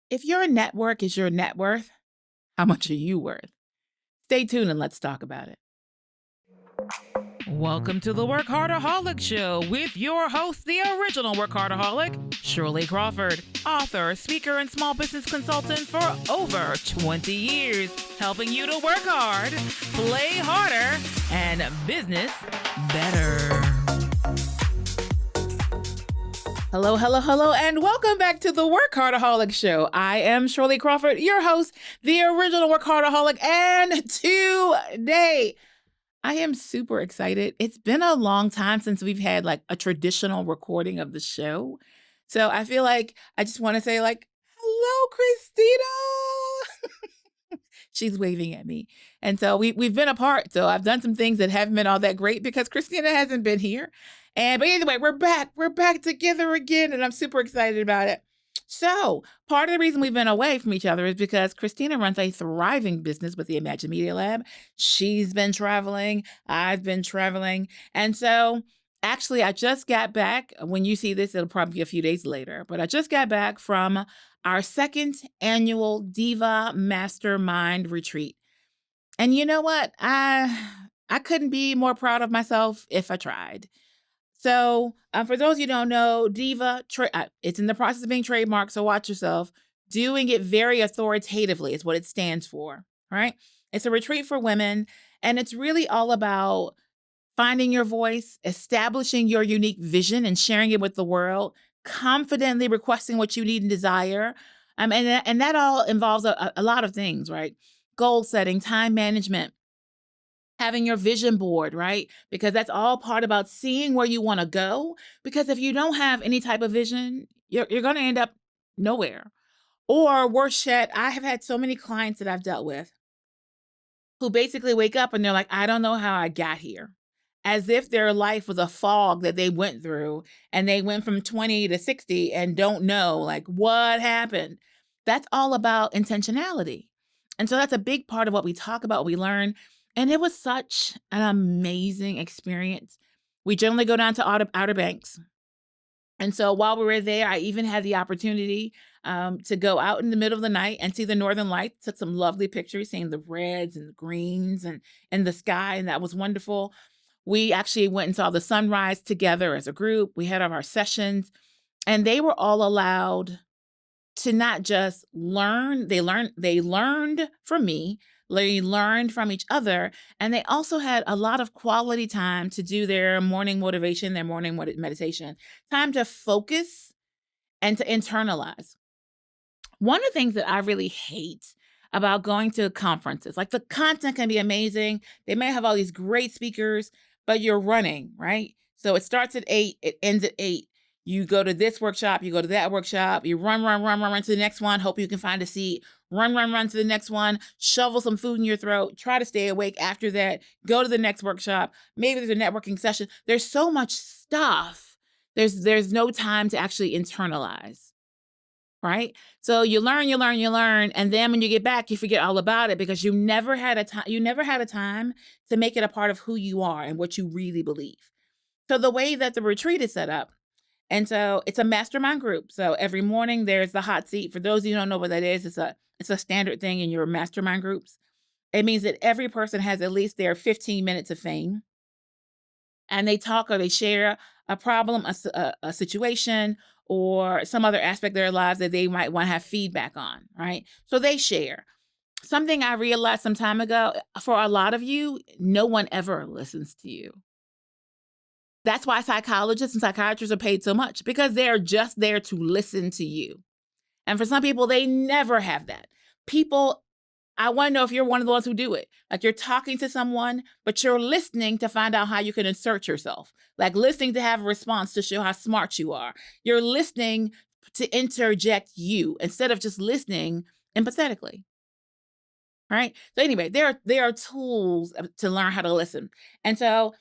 If your network is your net worth, how much are you worth? Stay tuned and let's talk about it. Welcome to the WorkHARDAholic Show with your host, the original WorkHARDAholic, Shirley Crawford, author, speaker, and small business consultant for over 20 years, helping you to work hard, play harder, and business better. Hello, hello, hello, and welcome back to the WorkHARDAholic Show. I am Shirley Crawford, your host, the original WorkHARDAholic, and today I am super excited. It's been a long time since we've had like a traditional recording of the show. So I feel like I just want to say hello, Christina. She's waving at me. And so we've been apart. So I've done some things that haven't been all that great because Christina hasn't been here. But anyway, we're back. We're back together again, and I'm super excited about it. So part of the reason we've been away from each other is because Christina runs a thriving business with the Imagine Media Lab. She's been traveling. I've been traveling. And so actually, I just got back. When you see this, it'll probably be a few days later. But I just got back from our second annual Diva Mastermind Retreat. And you know what? I couldn't be more proud of myself if I tried. So, for those you don't know, Diva, it's in the process of being trademarked, so watch yourself. Doing it very authoritatively is what it stands for, right? It's a retreat for women, and it's really all about finding your voice, establishing your unique vision and sharing it with the world, confidently requesting what you need and desire. And that all involves a lot of things, right? Goal setting, time management, having your vision board, right? Because that's all part about seeing where you want to go. Because if you don't have any type of vision, you're going to end up nowhere. Or worse yet, I have had so many clients that I've dealt with who basically wake up and they're like, I don't know how I got here. As if their life was a fog that they went through and they went from 20 to 60 and don't know like what happened. That's all about intentionality. And so that's a big part of what we talk about, what we learn. And it was such an amazing experience. We generally go down to Outer Banks. And so while we were there, I even had the opportunity to go out in the middle of the night and see the Northern Lights. Took some lovely pictures, seeing the reds and the greens and the sky, and that was wonderful. We actually went and saw the sunrise together as a group. We had our sessions, and they were all allowed to not just learn. They learned from me. They learned from each other, and they also had a lot of quality time to do their morning motivation, their morning meditation, time to focus and to internalize. One of the things that I really hate about going to conferences, like the content can be amazing. They may have all these great speakers, but you're running, right? So it starts at 8, it ends at 8. You go to this workshop, you go to that workshop, you run to the next one, hope you can find a seat, run to the next one, shovel some food in your throat, try to stay awake after that, go to the next workshop. Maybe there's a networking session. There's so much stuff. There's no time to actually internalize. Right? So you learn, and then when you get back, you forget all about it because you never had a time to make it a part of who you are and what you really believe. So the way that the retreat is set up, and so it's a mastermind group. So every morning there's the hot seat. For those of you who don't know what that is, it's a standard thing in your mastermind groups. It means that every person has at least their 15 minutes of fame, and they talk or they share a problem, a situation, or some other aspect of their lives that they might want to have feedback on, right? So they share. Something I realized some time ago, for a lot of you, no one ever listens to you. That's why psychologists and psychiatrists are paid so much because they're just there to listen to you. And for some people, they never have that. People, I want to know if you're one of the ones who do it. Like you're talking to someone, but you're listening to find out how you can insert yourself. Like listening to have a response to show how smart you are. You're listening to interject you instead of just listening empathetically. Right? So anyway, there are tools to learn how to listen. And so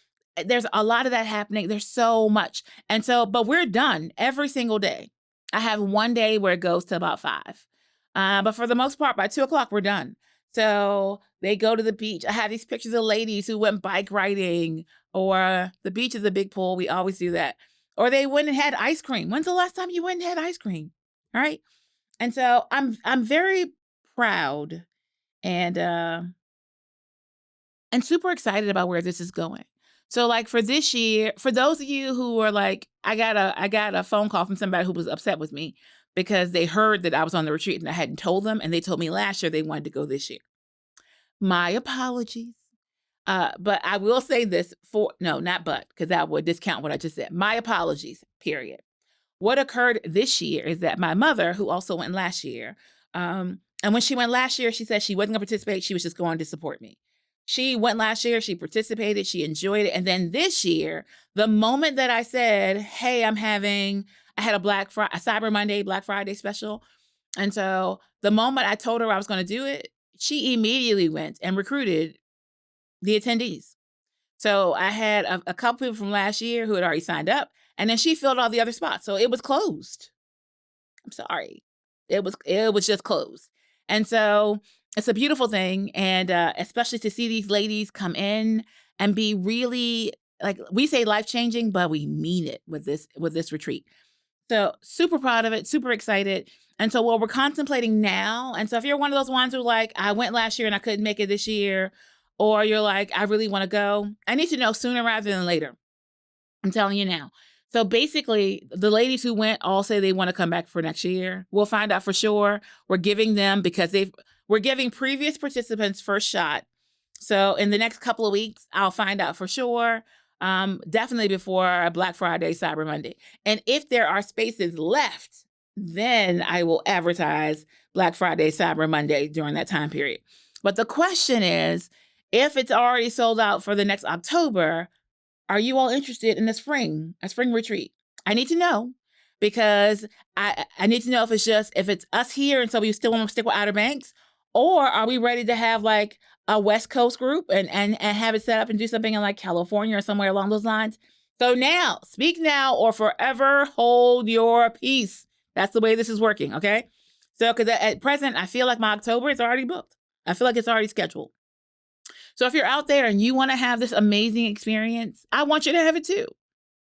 there's a lot of that happening. There's so much. And so, but we're done every single day. I have one day where it goes to about 5. But for the most part, by 2:00, we're done. So they go to the beach. I have these pictures of ladies who went bike riding, or the beach is a big pool. We always do that. Or they went and had ice cream. When's the last time you went and had ice cream? Right? And so I'm very proud and super excited about where this is going. So like for this year, for those of you who are like, I got a phone call from somebody who was upset with me because they heard that I was on the retreat and I hadn't told them, and they told me last year they wanted to go this year. My apologies. But I will say this because that would discount what I just said. My apologies, period. What occurred this year is that my mother, who also went last year, and when she went last year, she said she wasn't going to participate. She was just going to support me. She went last year. She participated. She enjoyed it. And then this year, the moment that I said, hey, I had a Cyber Monday, Black Friday special. And so the moment I told her I was going to do it, she immediately went and recruited the attendees. So I had a couple people from last year who had already signed up, and then she filled all the other spots. So it was closed. I'm sorry. It was just closed. And so it's a beautiful thing. And especially to see these ladies come in and be really, like we say life-changing, but we mean it with this retreat. So super proud of it, super excited. And so what we're contemplating now, and so if you're one of those ones who like, I went last year and I couldn't make it this year, or you're like, I really want to go, I need to know sooner rather than later. I'm telling you now. So basically, the ladies who went all say they want to come back for next year. We'll find out for sure. We're giving them, because we're giving previous participants first shot. So in the next couple of weeks, I'll find out for sure. Definitely before Black Friday, Cyber Monday. And if there are spaces left, then I will advertise Black Friday, Cyber Monday during that time period. But the question is, if it's already sold out for the next October, are you all interested in a spring retreat? I need to know, because I need to know if it's us here and so we still want to stick with Outer Banks, or are we ready to have like a West Coast group and have it set up and do something in like California or somewhere along those lines? So now, speak now or forever hold your peace. That's the way this is working, okay? So because at present, I feel like my October is already booked. I feel like it's already scheduled. So if you're out there and you want to have this amazing experience, I want you to have it too.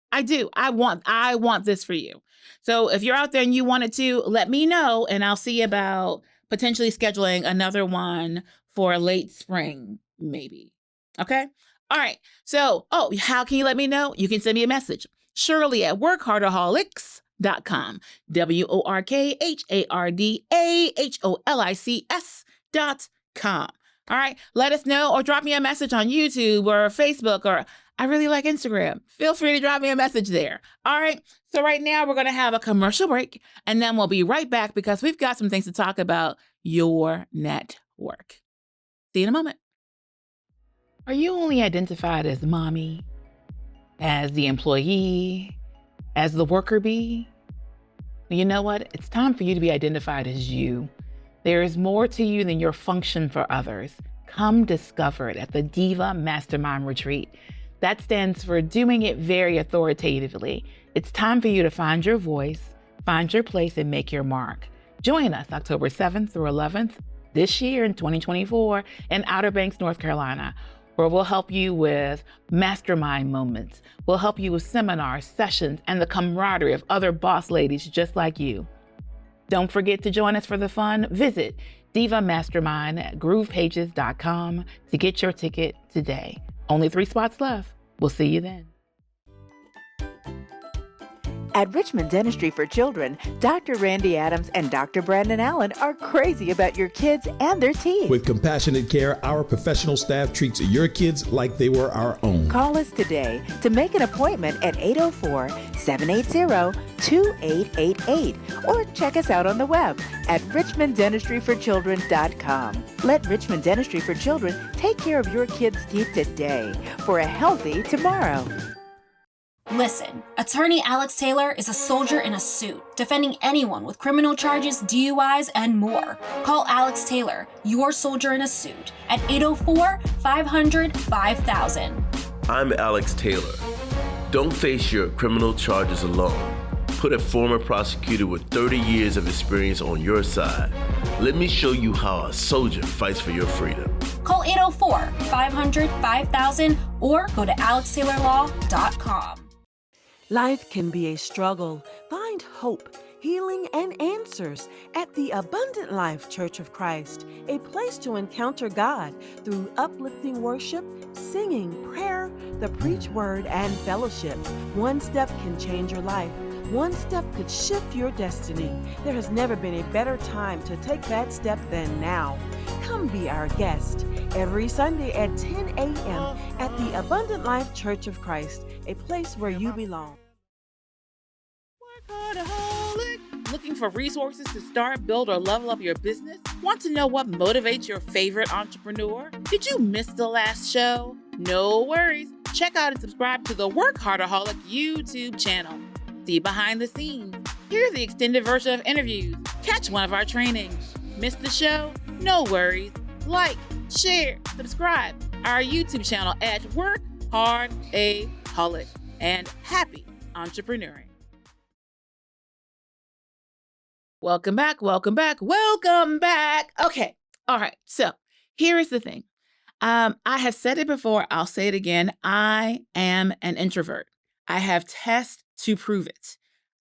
I do. I want this for you. So if you're out there and you want it to, let me know, and I'll see about potentially scheduling another one for late spring, maybe. Okay? All right. So, how can you let me know? You can send me a message. Shirley at WorkHARDaholics.com. WorkHARDaholics.com. All right. Let us know, or drop me a message on YouTube or Facebook, or I really like Instagram. Feel free to drop me a message there. All right. So right now we're going to have a commercial break, and then we'll be right back because we've got some things to talk about your network. See you in a moment. Are you only identified as mommy, as the employee, as the worker bee? You know what? It's time for you to be identified as you. There is more to you than your function for others. Come discover it at the Diva Mastermind Retreat. That stands for doing it very authoritatively. It's time for you to find your voice, find your place, and make your mark. Join us October 7th through 11th this year in 2024 in Outer Banks, North Carolina, where we'll help you with mastermind moments. We'll help you with seminars, sessions, and the camaraderie of other boss ladies just like you. Don't forget to join us for the fun. Visit Diva Mastermind at groovepages.com to get your ticket today. Only 3 spots left. We'll see you then. At Richmond Dentistry for Children, Dr. Randy Adams and Dr. Brandon Allen are crazy about your kids and their teeth. With compassionate care, our professional staff treats your kids like they were our own. Call us today to make an appointment at 804-780-2888 or check us out on the web at richmonddentistryforchildren.com. Let Richmond Dentistry for Children take care of your kids' teeth today for a healthy tomorrow. Listen, attorney Alex Taylor is a soldier in a suit, defending anyone with criminal charges, DUIs, and more. Call Alex Taylor, your soldier in a suit, at 804-500-5000. I'm Alex Taylor. Don't face your criminal charges alone. Put a former prosecutor with 30 years of experience on your side. Let me show you how a soldier fights for your freedom. Call 804-500-5000 or go to alextaylorlaw.com. Life can be a struggle. Find hope healing, and answers at the Abundant Life Church of Christ, a place to encounter God through uplifting worship, singing, prayer, the preach word, and fellowship. One step can change your life. One step could shift your destiny. There has never been a better time to take that step than now. Come be our guest every Sunday at 10 a.m. at the Abundant Life Church of Christ, a place where you belong. WorkHARDAholic. Looking for resources to start, build, or level up your business? Want to know what motivates your favorite entrepreneur? Did you miss the last show? No worries. Check out and subscribe to the WorkHARDAholic YouTube channel. See behind the scenes. Here's the extended version of interviews. Catch one of our trainings. Missed the show? No worries. Like, share, subscribe our YouTube channel at WorkHARDAholic, and happy entrepreneuring. Welcome back, welcome back, welcome back. Okay, all right, so here is the thing. I have said it before, I'll say it again. I am an introvert. I have tests to prove it.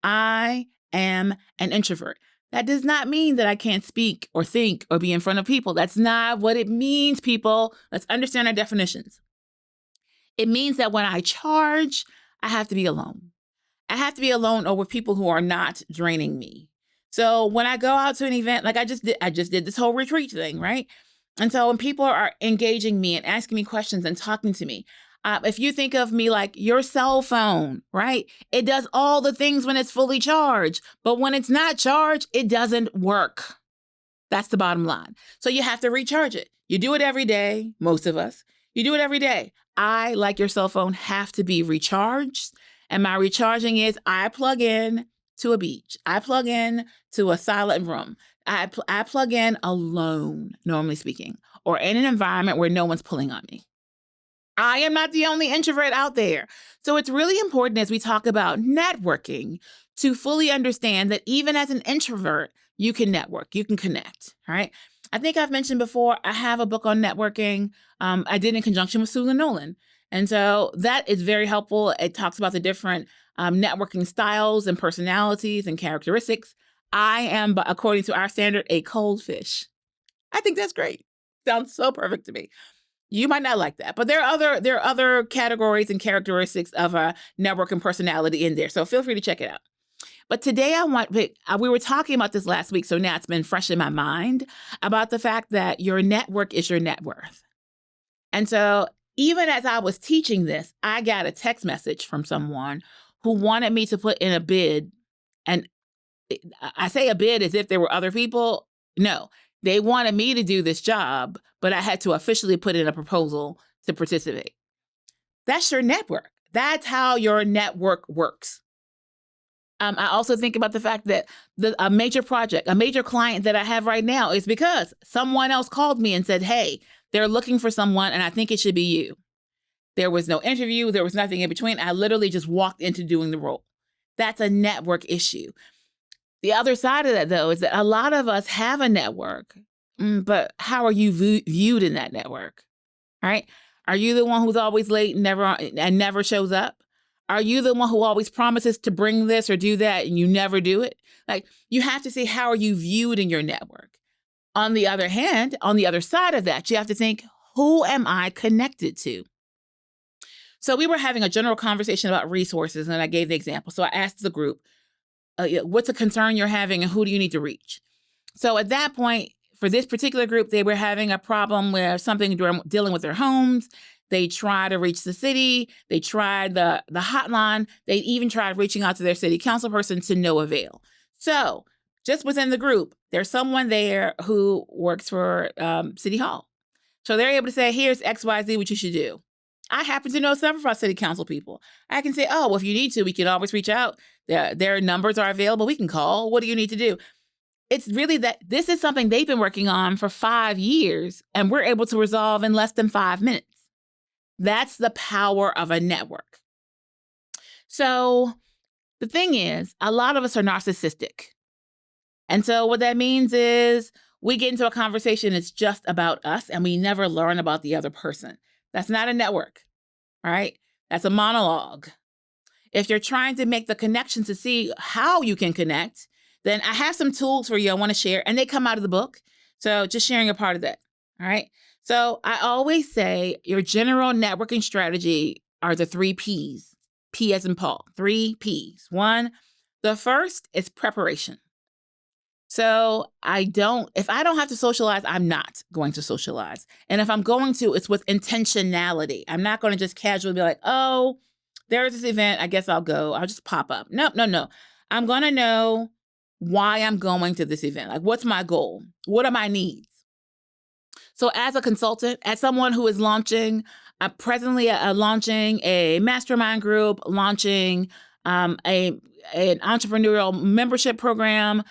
I am an introvert. That does not mean that I can't speak or think or be in front of people. That's not what it means, people. Let's understand our definitions. It means that when I charge, I have to be alone. I have to be alone or with people who are not draining me. So when I go out to an event, like I just did this whole retreat thing, right? And so when people are engaging me and asking me questions and talking to me, if you think of me like your cell phone, right? It does all the things when it's fully charged, but when it's not charged, it doesn't work. That's the bottom line. So you have to recharge it. You do it every day, most of us. You do it every day. I, like your cell phone, have to be recharged. And my recharging is I plug in to a beach. I plug in to a silent room. I plug in alone, normally speaking, or in an environment where no one's pulling on me. I am not the only introvert out there. So it's really important as we talk about networking to fully understand that even as an introvert, you can network, you can connect, all right? I think I've mentioned before, I have a book on networking. I did in conjunction with Susan Nolan. And so that is very helpful. It talks about the different networking styles and personalities and characteristics. I am, according to our standard, a cold fish. I think that's great. Sounds so perfect to me. You might not like that, but there are other categories and characteristics of a networking personality in there. So feel free to check it out. But today we were talking about this last week, so now it's been fresh in my mind about the fact that your network is your net worth. And so even as I was teaching this, I got a text message from someone who wanted me to put in a bid. And I say a bid as if there were other people. No, they wanted me to do this job, but I had to officially put in a proposal to participate. That's your network. That's how your network works. I also think about the fact that a major project, a major client that I have right now is because someone else called me and said, hey, they're looking for someone and I think it should be you. There was no interview. There was nothing in between. I literally just walked into doing the role. That's a network issue. The other side of that, though, is that a lot of us have a network, but how are you viewed in that network, right? Are you the one who's always late and never shows up? Are you the one who always promises to bring this or do that and you never do it? Like, you have to see how are you viewed in your network. On the other hand, on the other side of that, you have to think, who am I connected to? So we were having a general conversation about resources, and I gave the example. So I asked the group, what's a concern you're having and who do you need to reach? So at that point, for this particular group, they were having a problem with something dealing with their homes. They tried to reach the city. They tried the hotline. They even tried reaching out to their city council person to no avail. So just within the group, there's someone there who works for City Hall. So they're able to say, here's XYZ, what you should do. I happen to know several of our city council people. I can say, oh, well, if you need to, we can always reach out. Their numbers are available. We can call. What do you need to do? It's really that this is something they've been working on for 5 years, and we're able to resolve in less than 5 minutes. That's the power of a network. So the thing is, a lot of us are narcissistic. And so what that means is we get into a conversation, it's just about us, and we never learn about the other person. That's not a network, all right? That's a monologue. If you're trying to make the connection to see how you can connect, then I have some tools for you I want to share, and they come out of the book. So just sharing a part of that. All right. So I always say your general networking strategy are the 3 Ps. P as in Paul, 3 Ps. The first is preparation. So if I don't have to socialize, I'm not going to socialize. And if I'm going to, it's with intentionality. I'm not going to just casually be like, oh, there's this event, I guess I'll go. I'll just pop up. No. I'm going to know why I'm going to this event. Like, what's my goal? What are my needs? So as a consultant, as someone who is presently launching a mastermind group, launching an entrepreneurial membership program,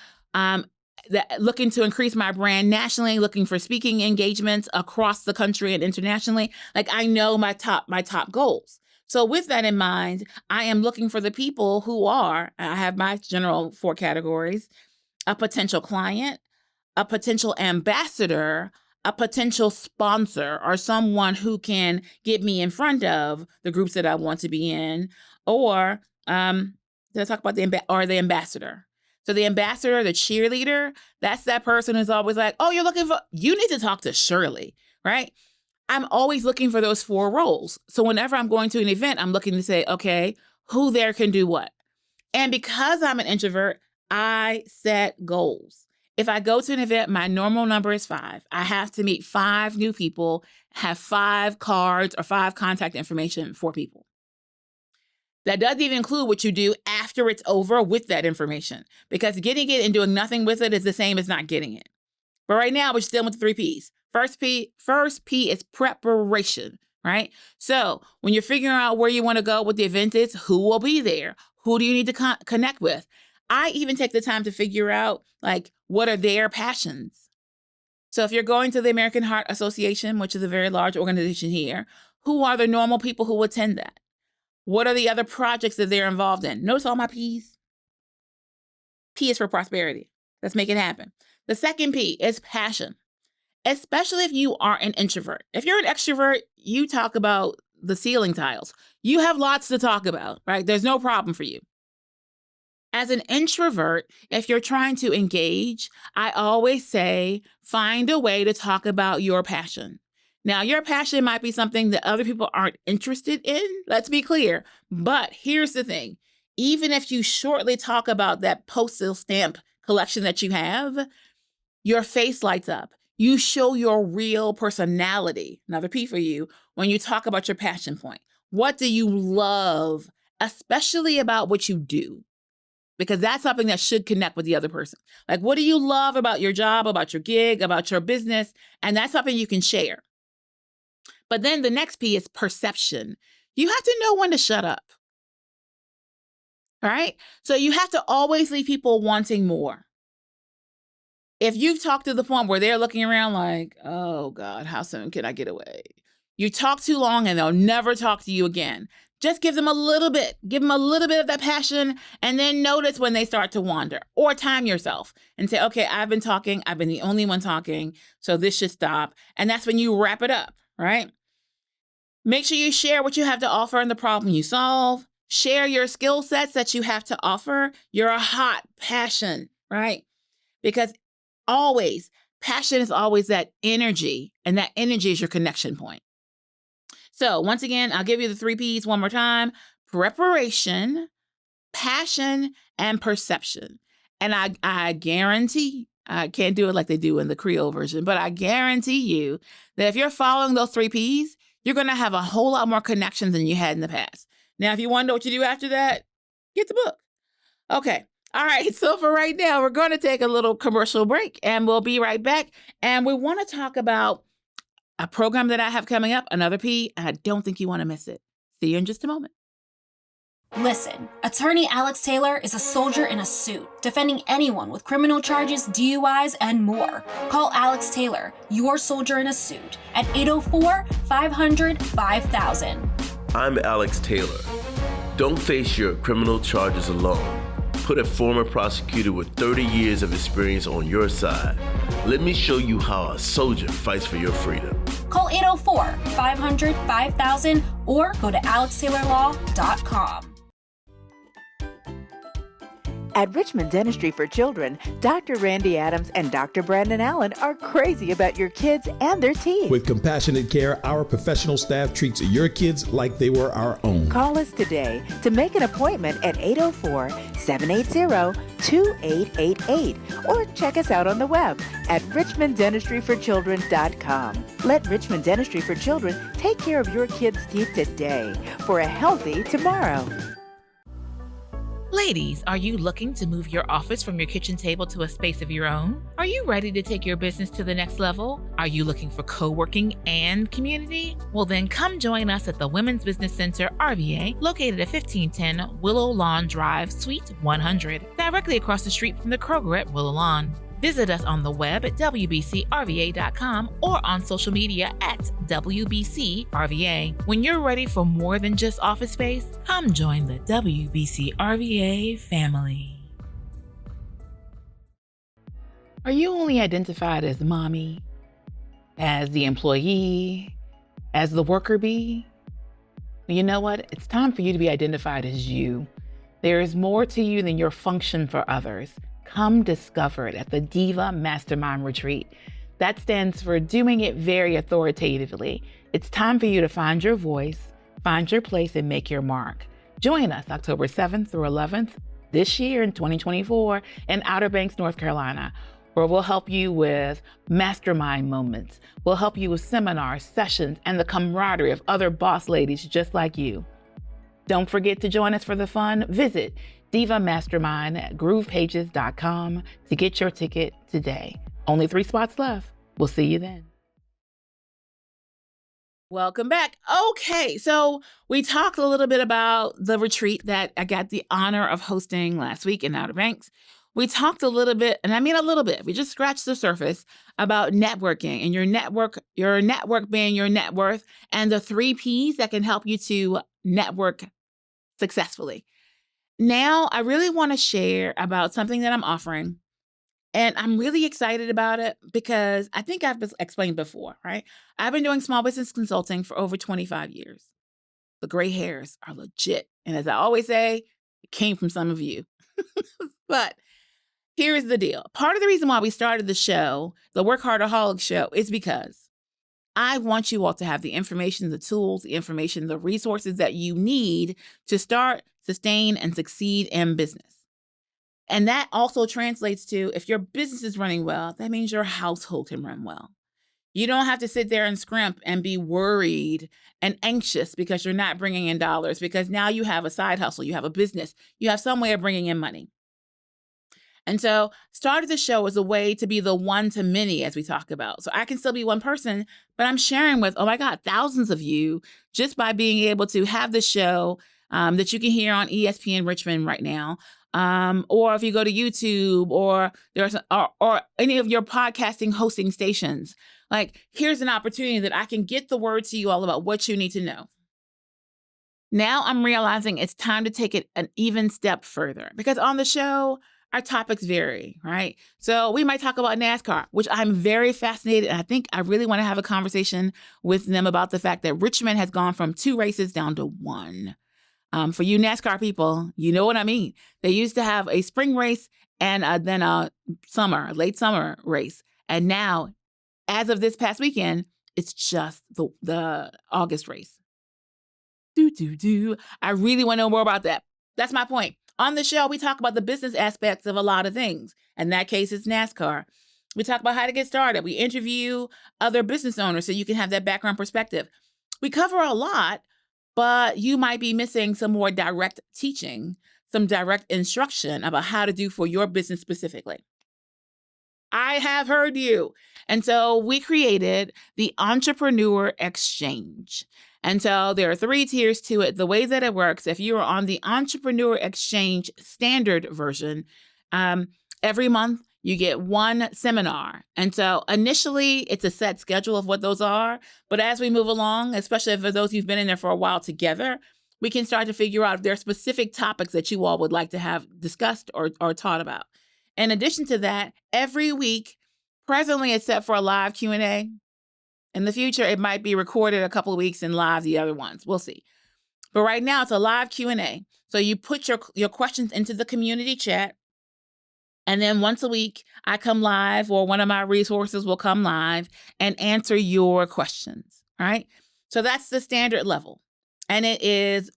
looking to increase my brand nationally, looking for speaking engagements across the country and internationally. Like, I know my top goals. So with that in mind, I am looking for the people who I have my general 4 categories: a potential client, a potential ambassador, a potential sponsor, or someone who can get me in front of the groups that I want to be in, or did I talk about the ambassador? So the ambassador, the cheerleader, that's that person who's always like, oh, you need to talk to Shirley, right? I'm always looking for those 4 roles. So whenever I'm going to an event, I'm looking to say, okay, who there can do what? And because I'm an introvert, I set goals. If I go to an event, my normal number is 5. I have to meet 5 new people, have 5 cards or 5 contact information for people. That doesn't even include what you do after it's over with that information, because getting it and doing nothing with it is the same as not getting it. But right now, we're still with the 3 Ps. First P is preparation, right? So when you're figuring out where you want to go, what the event is, who will be there? Who do you need to connect with? I even take the time to figure out, like, what are their passions? So if you're going to the American Heart Association, which is a very large organization here, who are the normal people who attend that? What are the other projects that they're involved in? Notice all my Ps. P is for prosperity. Let's make it happen. The second P is passion, especially if you are an introvert. If you're an extrovert, you talk about the ceiling tiles. You have lots to talk about, right? There's no problem for you. As an introvert, if you're trying to engage, I always say, find a way to talk about your passion. Now, your passion might be something that other people aren't interested in. Let's be clear. But here's the thing. Even if you shortly talk about that postal stamp collection that you have, your face lights up. You show your real personality, another P for you, when you talk about your passion point. What do you love, especially about what you do? Because that's something that should connect with the other person. Like, what do you love about your job, about your gig, about your business? And that's something you can share. But then the next P is perception. You have to know when to shut up. All right? So you have to always leave people wanting more. If you've talked to the point where they're looking around like, oh God, how soon can I get away? You talk too long and they'll never talk to you again. Just give them a little bit. Give them a little bit of that passion, and then notice when they start to wander. Or time yourself and say, okay, I've been talking. I've been the only one talking, so this should stop. And that's when you wrap it up, right? Make sure you share what you have to offer and the problem you solve. Share your skill sets that you have to offer. You're a hot passion, right? Because always, passion is always that energy, and that energy is your connection point. So once again, I'll give you the 3 Ps one more time: preparation, passion, and perception. And I guarantee, I can't do it like they do in the Creole version, but I guarantee you that if you're following those 3 Ps, you're going to have a whole lot more connections than you had in the past. Now, if you want to know what you do after that, get the book. Okay. All right. So for right now, we're going to take a little commercial break, and we'll be right back. And we want to talk about a program that I have coming up, another P, and I don't think you want to miss it. See you in just a moment. Listen, attorney Alex Taylor is a soldier in a suit, defending anyone with criminal charges, DUIs, and more. Call Alex Taylor, your soldier in a suit, at 804-500-5000. I'm Alex Taylor. Don't face your criminal charges alone. Put a former prosecutor with 30 years of experience on your side. Let me show you how a soldier fights for your freedom. Call 804-500-5000 or go to alextaylorlaw.com. At Richmond Dentistry for Children, Dr. Randy Adams and Dr. Brandon Allen are crazy about your kids and their teeth. With compassionate care, our professional staff treats your kids like they were our own. Call us today to make an appointment at 804-780-2888 or check us out on the web at richmonddentistryforchildren.com. Let Richmond Dentistry for Children take care of your kids' teeth today for a healthy tomorrow. Ladies, are you looking to move your office from your kitchen table to a space of your own? Are you ready to take your business to the next level? Are you looking for co-working and community? Well, then come join us at the Women's Business Center, RVA, located at 1510 Willow Lawn Drive, Suite 100, directly across the street from the Kroger at Willow Lawn. Visit us on the web at wbcrva.com or on social media at WBCRVA. When you're ready for more than just office space, come join the WBCRVA family. Are you only identified as mommy, as the employee, as the worker bee? You know what? It's time for you to be identified as you. There is more to you than your function for others. Come discover it at the Diva Mastermind Retreat. That stands for doing it very authoritatively. It's time for you to find your voice, find your place, and make your mark. Join us October 7th through 11th this year in 2024 in Outer Banks, North Carolina, where we'll help you with mastermind moments. We'll help you with seminars, sessions, and the camaraderie of other boss ladies just like you. Don't forget to join us for the fun. Visit Diva Mastermind at groovepages.com to get your ticket today. Only 3 spots left. We'll see you then. Welcome back. Okay, so we talked a little bit about the retreat that I got the honor of hosting last week in Outer Banks. We talked a little bit, and I mean a little bit, we just scratched the surface about networking and your network being your net worth and the 3 Ps that can help you to network successfully. Now, I really want to share about something that I'm offering, and I'm really excited about it because I think I've explained before, right? I've been doing small business consulting for over 25 years. The gray hairs are legit. And as I always say, it came from some of you. But here's the deal. Part of the reason why we started the show, the WorkHARDAholic show, is because I want you all to have the information, the tools, the information, the resources that you need to start, sustain, and succeed in business. And that also translates to if your business is running well, that means your household can run well. You don't have to sit there and scrimp and be worried and anxious because you're not bringing in dollars, because now you have a side hustle, you have a business, you have some way of bringing in money. And so started the show as a way to be the one to many, as we talk about. So I can still be one person, but I'm sharing with, oh my God, thousands of you just by being able to have the show that you can hear on ESPN Richmond right now. Or if you go to YouTube or there's or any of your podcasting hosting stations, like here's an opportunity that I can get the word to you all about what you need to know. Now I'm realizing it's time to take it an even step further because on the show, our topics vary, right? So we might talk about NASCAR, which I'm very fascinated. And I think I really want to have a conversation with them about the fact that Richmond has gone from 2 races down to 1. For you NASCAR people, you know what I mean. They used to have a spring race and then a late summer race. And now, as of this past weekend, it's just the August race. I really want to know more about that. That's my point. On the show, we talk about the business aspects of a lot of things. In that case, it's NASCAR. We talk about how to get started. We interview other business owners so you can have that background perspective. We cover a lot, but you might be missing some more direct teaching, some direct instruction about how to do for your business specifically. I have heard you. And so we created the Entrepreneur Exchange. And so there are 3 tiers to it. The way that it works, if you are on the Entrepreneur Exchange standard version, every month you get 1 seminar. And so initially it's a set schedule of what those are. But as we move along, especially for those who've been in there for a while together, we can start to figure out if there are specific topics that you all would like to have discussed or taught about. In addition to that, every week, presently it's set for a live Q&A. In the future, it might be recorded a couple of weeks and live the other ones. We'll see. But right now, it's a live Q&A. So you put your questions into the community chat. And then once a week, I come live, or one of my resources will come live and answer your questions. All right. So that's the standard level. And it is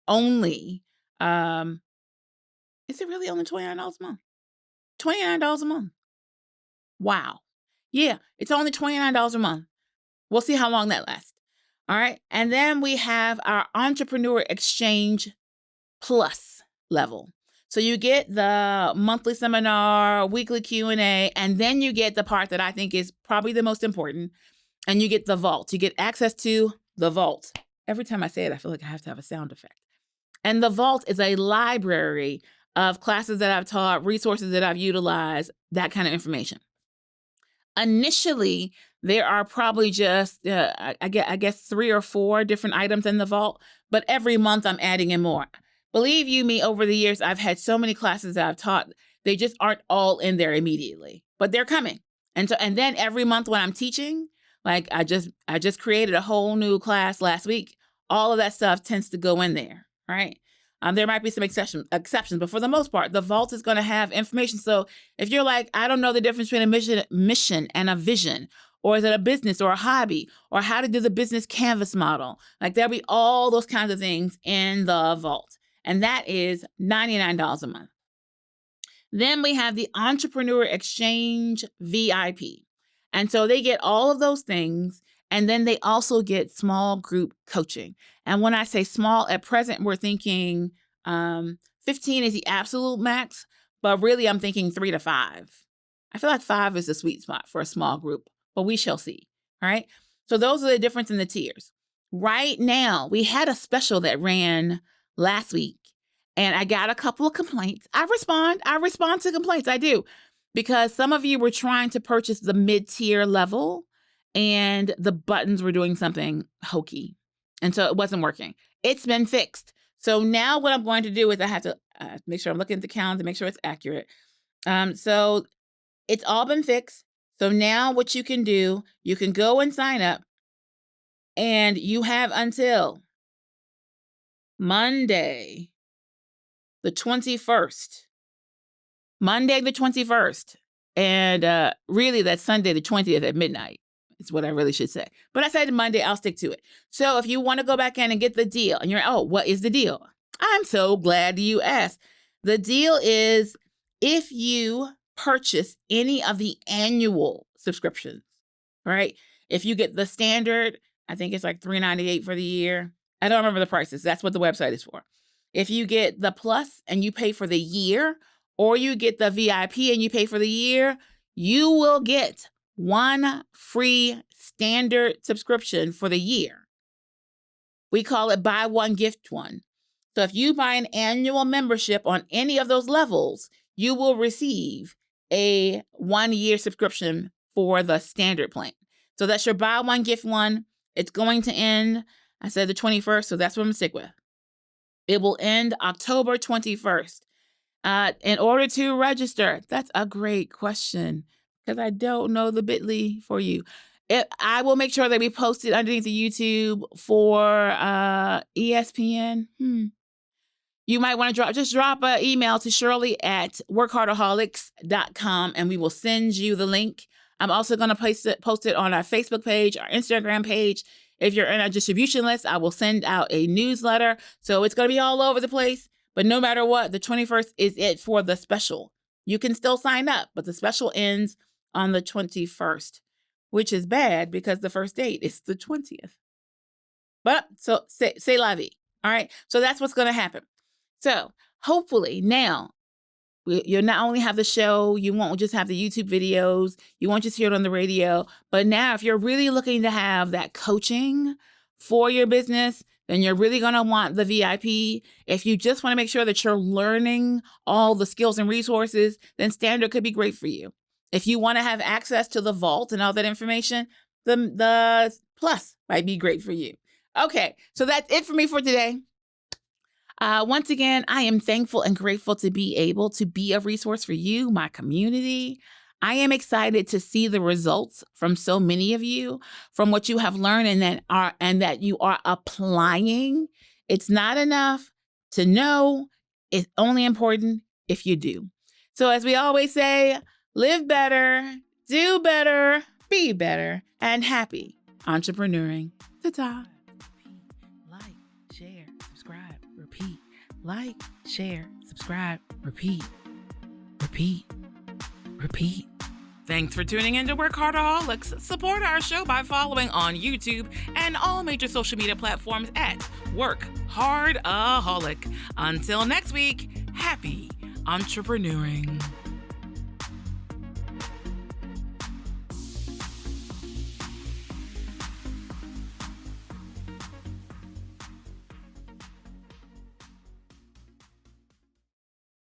only, is it really only $29 a month? $29 a month. Wow. Yeah, it's only $29 a month. We'll see how long that lasts. All right. And then we have our Entrepreneur Exchange Plus level. So you get the monthly seminar, weekly Q&A, and then you get the part that I think is probably the most important, and you get the vault. You get access to the vault. Every time I say it, I feel like I have to have a sound effect. And the vault is a library of classes that I've taught, resources that I've utilized, that kind of information. Initially, there are probably just, I guess 3 or 4 different items in the vault, but every month I'm adding in more. Believe you me, over the years, I've had so many classes that I've taught, they just aren't all in there immediately, but they're coming. And then every month when I'm teaching, like I just created a whole new class last week. All of that stuff tends to go in there, right? There might be some exceptions, but for the most part, the vault is going to have information. So if you're like, I don't know the difference between a mission and a vision, or is it a business or a hobby, or how to do the business canvas model, like there'll be all those kinds of things in the vault. And that is $99 a month. Then we have the Entrepreneur Exchange VIP. And so they get all of those things. And then they also get small group coaching. And when I say small, at present, we're thinking 15 is the absolute max, but really I'm thinking 3 to 5. I feel like 5 is the sweet spot for a small group, but we shall see. All right. So those are the difference in the tiers. Right now, we had a special that ran last week, and I got a couple of complaints. I respond to complaints. I do, because some of you were trying to purchase the mid-tier level, and the buttons were doing something hokey. And so it wasn't working. It's been fixed. So now what I'm going to do is I have to make sure I'm looking at the calendar, make sure it's accurate. So it's all been fixed. So now what you can do, you can go and sign up, and you have until Monday, the 21st. Monday, the 21st. And really, that's Sunday, the 20th at midnight. Is what I really should say. But I said Monday, I'll stick to it. So if you want to go back in and get the deal, and you're, oh, what is the deal? I'm so glad you asked. The deal is if you purchase any of the annual subscriptions, right? If you get the standard, I think it's like $3.98 for the year. I don't remember the prices. That's what the website is for. If you get the plus and you pay for the year, or you get the VIP and you pay for the year, you will get 1 free standard subscription for the year. We call it buy one, gift one. So if you buy an annual membership on any of those levels, you will receive a 1-year subscription for the standard plan. So that's your buy one, gift one. It's going to end, I said the 21st, so that's what I'm going to stick with. It will end October 21st. In order to register, that's a great question, because I don't know the bit.ly for you. I will make sure that we post it underneath the YouTube for ESPN. You might want to drop an email to Shirley at WorkHARDaholics.com, and we will send you the link. I'm also going to post it on our Facebook page, our Instagram page. If you're in our distribution list, I will send out a newsletter. So it's going to be all over the place. But no matter what, the 21st is it for the special. You can still sign up, but the special ends on the 21st, which is bad because the first date is the 20th. But so say la vie. All right. So that's what's going to happen. So hopefully now you'll not only have the show, you won't just have the YouTube videos, you won't just hear it on the radio, but now if you're really looking to have that coaching for your business, then you're really going to want the VIP. If you just want to make sure that you're learning all the skills and resources, then standard could be great for you. If you want to have access to the vault and all that information, the plus might be great for you. Okay, so that's it for me for today. Once again, I am thankful and grateful to be able to be a resource for you, my community. I am excited to see the results from so many of you, from what you have learned and that you are applying. It's not enough to know. It's only important if you do. So as we always say, live better, do better, be better, and happy entrepreneuring. Ta-ta. Like, share, subscribe, repeat. Like, share, subscribe, repeat. Repeat. Repeat. Thanks for tuning in to WorkHARDaholics. Support our show by following on YouTube and all major social media platforms at WorkHARDaholic. Until next week, happy entrepreneuring.